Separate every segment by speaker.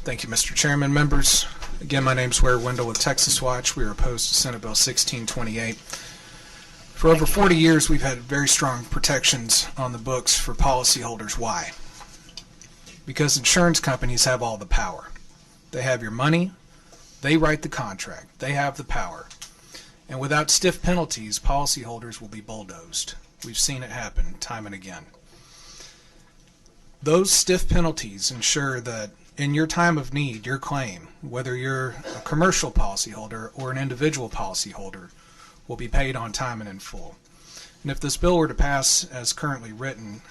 Speaker 1: Thank you, Mr. Chairman. Members, again, my name is Ware Wendell with Texas Watch. We are opposed to Senate Bill 1628. For over 40 years, we've had very strong protections on the books for policyholders. Why? Because insurance companies have all the power. They have your money. They write the contract. They have the power. And without stiff penalties, policyholders will be bulldozed. We've seen it happen time and again. Those stiff penalties ensure that in your time of need, your claim, whether you're a commercial policyholder or an individual policyholder, will be paid on time and in full. And if this bill were to pass as currently written,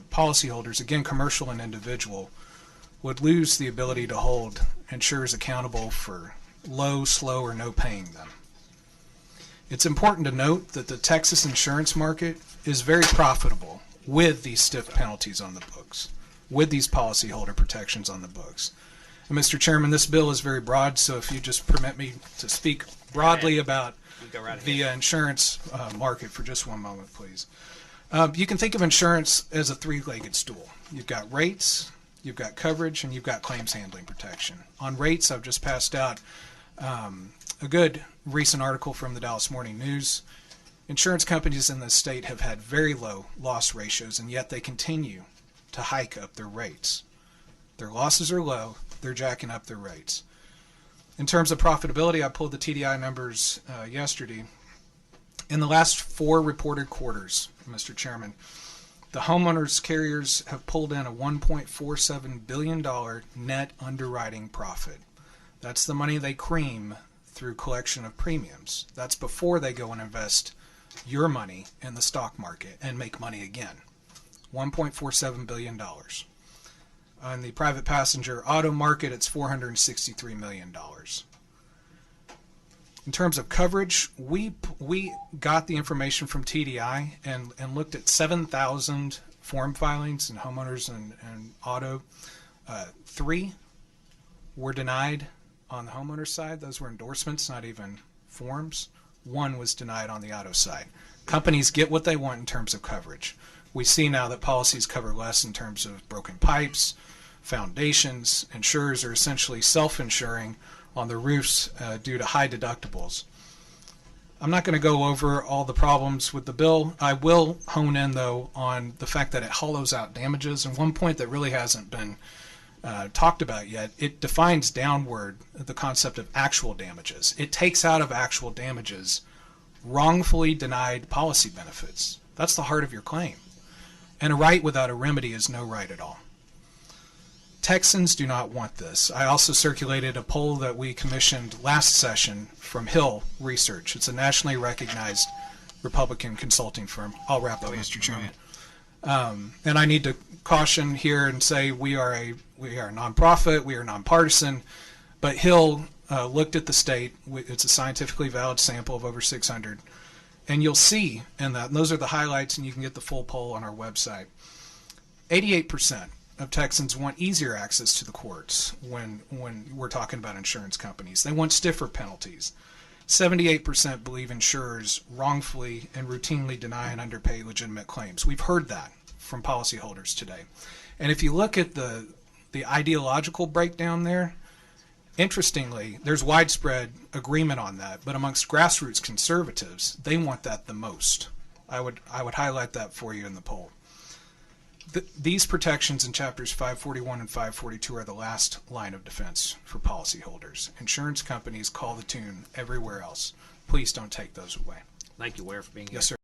Speaker 1: policyholders, again commercial and individual, would lose the ability to hold insurers accountable for low, slow, or no paying them. It's important to note that the Texas insurance market is very profitable with these stiff penalties on the books, with these policyholder protections on the books. And Mr. Chairman, this bill is very broad, so if you just permit me to speak broadly about the insurance market for just one moment, please. You can think of insurance as a three-legged stool. You've got rates, you've got coverage, and you've got claims handling protection. On rates, I've just passed out a good recent article from the Dallas Morning News. Insurance companies in this state have had very low loss ratios, and yet they continue to hike up their rates. Their losses are low, they're jacking up their rates. In terms of profitability, I pulled the TDI numbers yesterday. In the last 4 reported quarters, Mr. Chairman, the homeowners carriers have pulled in a $1.47 billion net underwriting profit. That's the money they cream through collection of premiums. That's before they go and invest your money in the stock market and make money again. $1.47 billion. On the private passenger auto market, it's $463 million. In terms of coverage, we got the information from TDI and looked at 7,000 form filings in homeowners and auto. 3 were denied on the homeowner side. Those were endorsements, not even forms. 1 was denied on the auto side. Companies get what they want in terms of coverage. We see now that policies cover less in terms of broken pipes, foundations. Insurers are essentially self-insuring on the roofs due to high deductibles. I'm not going to go over all the problems with the bill. I will hone in, though, on the fact that it hollows out damages. And one point that really hasn't been talked about yet, it defines downward the concept of actual damages. It takes out of actual damages wrongfully denied policy benefits. That's the heart of your claim. And a right without a remedy is no right at all. Texans do not want this. I also circulated a poll that we commissioned last session from Hill Research. It's a nationally recognized Republican consulting firm. I'll wrap up, Mr. Chairman. And I need to caution here and say we are a nonprofit, we are nonpartisan, but Hill looked at the state. It's a scientifically valid sample of over 600. And you'll see in that, and those are the highlights, and you can get the full poll on our website. 88% of Texans want easier access to the courts when we're talking about insurance companies. They want stiffer penalties. 78% believe insurers wrongfully and routinely deny and underpay legitimate claims. We've heard that from policyholders today. And if you look at the ideological breakdown there, interestingly, there's widespread agreement on that, but amongst grassroots conservatives, they want that the most. I would highlight that for you in the poll. These protections in chapters 541 and 542 are the last line of defense for policyholders. Insurance companies call the tune everywhere else. Please don't take those away.
Speaker 2: Thank you, Ware, for being here.
Speaker 1: Yes, sir.